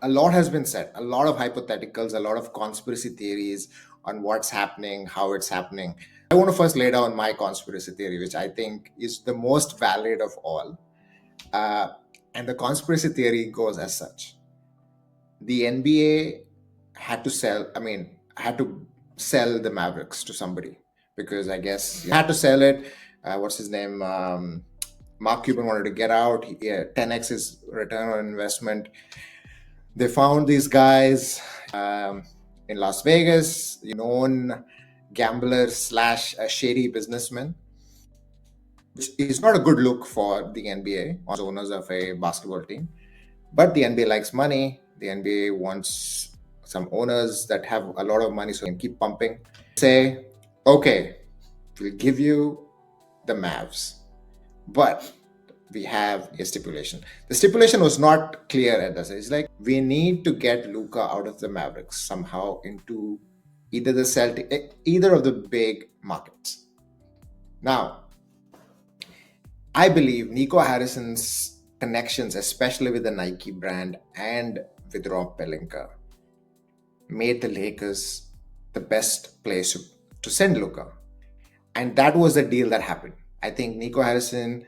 a lot has been said, a lot of hypotheticals, a lot of conspiracy theories on what's happening, how it's happening. I want to first lay down my conspiracy theory, which I think is the most valid of all. Uh, and the conspiracy theory goes as such: the NBA had to sell the Mavericks to somebody because I guess you had to sell it. What's his name? Mark Cuban wanted to get out. 10x his return on investment. They found these guys in Las Vegas, known gambler slash a shady businessman, which is not a good look for the NBA or owners of a basketball team. But the NBA likes money. The NBA wants some owners that have a lot of money so they can keep pumping. Say, okay, we'll give you the Mavs, but we have a stipulation. The stipulation was not clear at this. It's like we need to get Luka out of the Mavericks somehow into either either of the big markets. Now, I believe Nico Harrison's connections, especially with the Nike brand and with Rob Pelinka, made the Lakers the best place to send Luka. And that was the deal that happened. I think Nico Harrison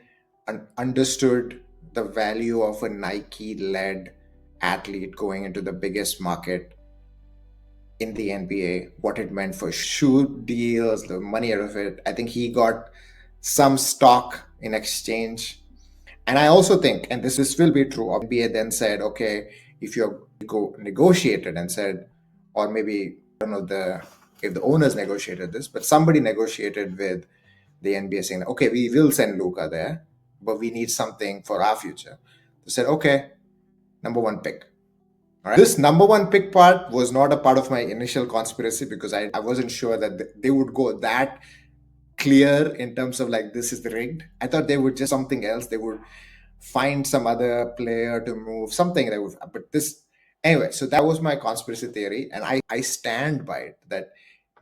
understood the value of a Nike-led athlete going into the biggest market in the NBA, what it meant for shoe deals, the money out of it. I think he got some stock in exchange. And I also think, and this will be true, NBA then said, okay, if you negotiated and said, or maybe, I don't know if the owners negotiated this, but somebody negotiated with the NBA saying, okay, we will send Luka there, but we need something for our future. They said, okay, number one pick. All right. This number one pick part was not a part of my initial conspiracy because I wasn't sure that they would go that clear in terms of like, this is rigged. I thought they would just something else. They would find some other player to move, something they would, but this, anyway, so that was my conspiracy theory. And I stand by it that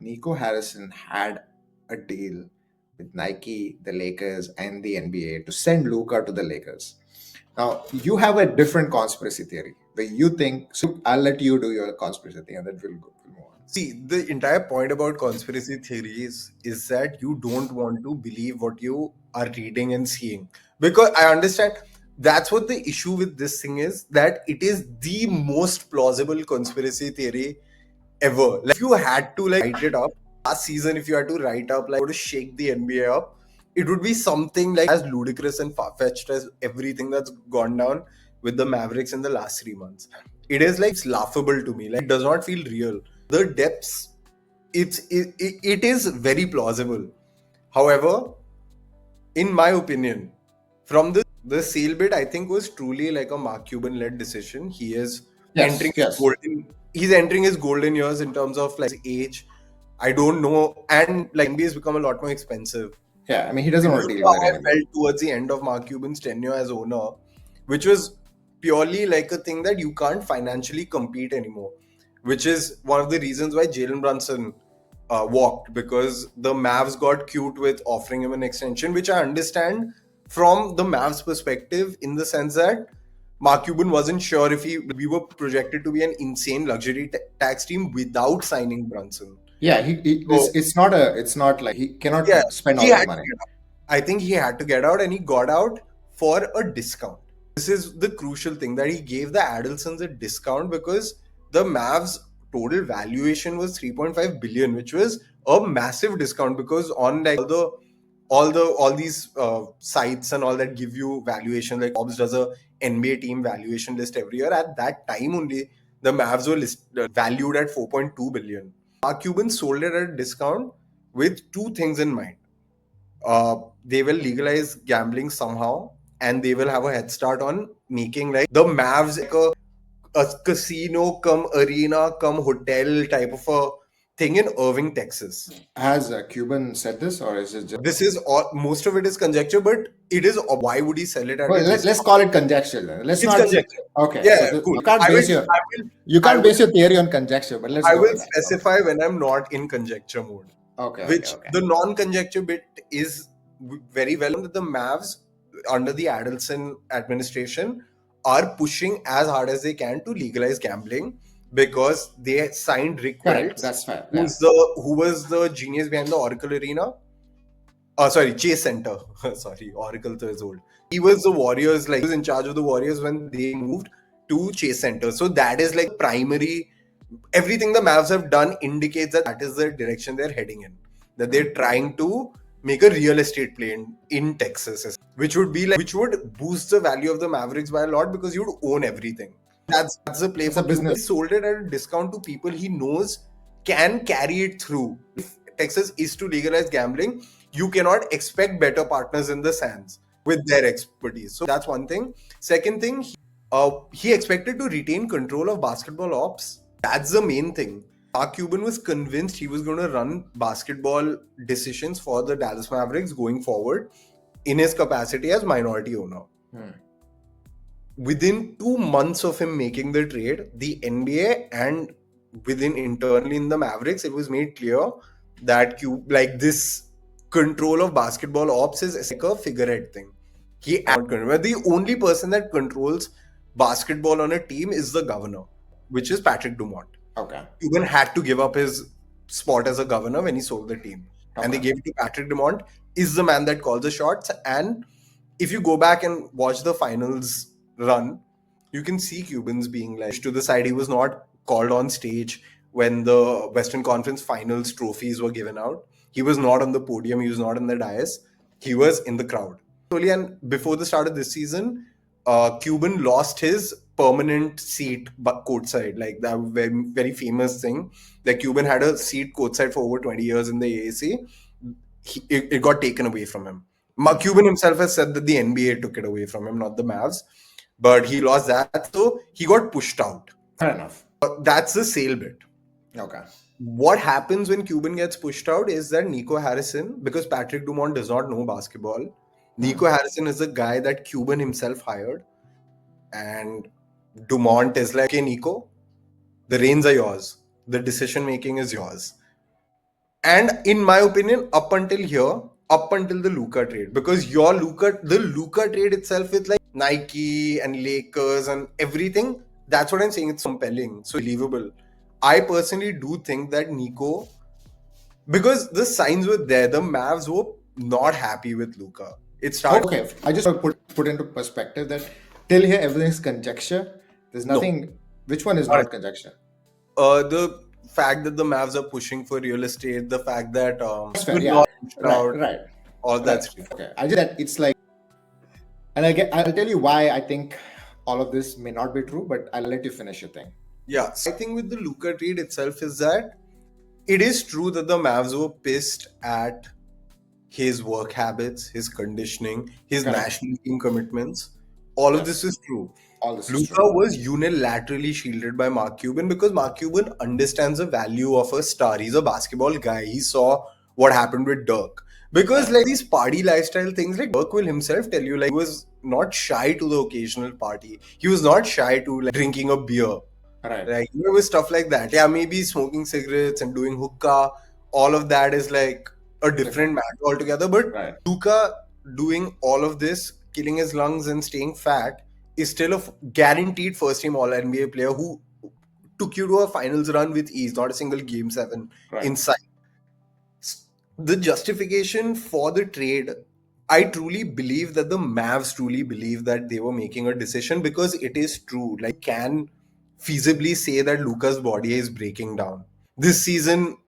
Nico Harrison had a deal with Nike, the Lakers, and the NBA to send Luka to the Lakers. Now, you have a different conspiracy theory where you think, so I'll let you do your conspiracy theory and then we'll move on. See, the entire point about conspiracy theories is that you don't want to believe what you are reading and seeing. Because I understand that's what the issue with this thing is, that it is the most plausible conspiracy theory ever. Like, if you had to write it up last season, if you had to write up to shake the NBA up, it would be something like as ludicrous and far-fetched as everything that's gone down with the Mavericks in the last 3 months. It is it's laughable to me. It does not feel real. The depths, it is very plausible. However, in my opinion, from the sale bit, I think was truly like a Mark Cuban led decision. He is entering his golden years in terms of his age. I don't know, and NBA has become a lot more expensive. Yeah, I mean, he doesn't want to deal with it anymore. I felt towards the end of Mark Cuban's tenure as owner, which was purely a thing that you can't financially compete anymore, which is one of the reasons why Jalen Brunson walked, because the Mavs got cute with offering him an extension, which I understand from the Mavs perspective, in the sense that Mark Cuban wasn't sure if we were projected to be an insane luxury tax team without signing Brunson. Yeah, it's not like he cannot spend all that money. I think he had to get out, and he got out for a discount. This is the crucial thing, that he gave the Adelsons a discount because the Mavs total valuation was 3.5 billion, which was a massive discount, because on all these sites and all that give you valuation, like Forbes does a NBA team valuation list every year. At that time only, the Mavs were valued at 4.2 billion. Mark Cuban sold it at a discount with two things in mind. They will legalize gambling somehow, and they will have a head start on making the Mavs a casino come arena come hotel type of a thing in Irving, Texas. Has Cuban said this, or is it just... This is all, most of it is conjecture, but it is, why would he sell it at let's call it conjecture then. It's conjecture. Okay. Yeah, so cool. You can't base your theory on conjecture, but I will specify when I'm not in conjecture mode. Okay. The non-conjecture bit is very well that the Mavs under the Adelson administration are pushing as hard as they can to legalize gambling because they signed Rick Correct. Welts, That's fair. Yeah. who was the genius behind the Oracle Arena. Sorry, Chase Center. Sorry, Oracle is old. He was the Warriors, like he was in charge of the Warriors when they moved to Chase Center. So that is like primary. Everything the Mavs have done indicates that that is the direction they're heading in. That they're trying to make a real estate play in Texas, which would boost the value of the Mavericks by a lot because you would own everything. That's the play It's a for Cuban. business. He sold it at a discount to people he knows can carry it through. If Texas is to legalize gambling, you cannot expect better partners in the sands with their expertise. So that's one thing. Second thing, he expected to retain control of basketball ops. That's the main thing. Mark Cuban was convinced he was going to run basketball decisions for the Dallas Mavericks going forward in his capacity as minority owner. Within 2 months of him making the trade, the NBA and within internally in the Mavericks, it was made clear that this control of basketball ops is like a figurehead thing. The only person that controls basketball on a team is the governor, which is Patrick Dumont. Okay. Cuban had to give up his spot as a governor when he sold the team. And they Okay. gave it to Patrick Dumont, is the man that calls the shots. And if you go back and watch the finals run, you can see Cubans being like to the side. He was not called on stage when the Western Conference finals trophies were given out. He was not on the podium. He was not on the dais. He was in the crowd. And before the start of this season, Cuban lost his permanent seat courtside, like that very, very famous thing. Like Cuban had a seat courtside for over 20 years in the AAC. It got taken away from him. Mark Cuban himself has said that the NBA took it away from him, not the Mavs. But he lost that, so he got pushed out. Fair enough. That's the sale bit. Okay. What happens when Cuban gets pushed out is that Nico Harrison, because Patrick Dumont does not know basketball, Nico Harrison is the guy that Cuban himself hired. And Dumont is like, okay, Nico, the reins are yours. The decision making is yours. And in my opinion, up until here, up until the Luka trade, because the Luka trade itself with like Nike and Lakers and everything, that's what I'm saying. It's compelling, so believable. I personally do think that Nico, because the signs were there, the Mavs were not happy with Luka. It started. Okay. I just want to put into perspective that till here everything's conjecture. There's nothing. Which one is not conjecture? The fact that the Mavs are pushing for real estate, the fact that That's fair. Yeah. Right. all that. Okay. I just that it's like, and I'll tell you why I think all of this may not be true, but I'll let you finish your thing. Yeah. So I think with the Luka trade itself is that it is true that the Mavs were pissed at his work habits, his conditioning, his national team commitments. All of this is true. Luka was unilaterally shielded by Mark Cuban because Mark Cuban understands the value of a star. He's a basketball guy. He saw what happened with Dirk. Because like these party lifestyle things, like Dirk will himself tell you, like he was not shy to the occasional party. He was not shy to like drinking a beer. Right. Like there was stuff like that. Yeah, maybe smoking cigarettes and doing hookah. All of that is like a different matter altogether. But Luka doing all of this, killing his lungs and staying fat, is still a guaranteed first team All NBA player who took you to a finals run with ease, not a single game 7 inside. The justification for the trade, I truly believe that the Mavs truly believe that they were making a decision because it is true. Like, can feasibly say that Luka's body is breaking down. This season,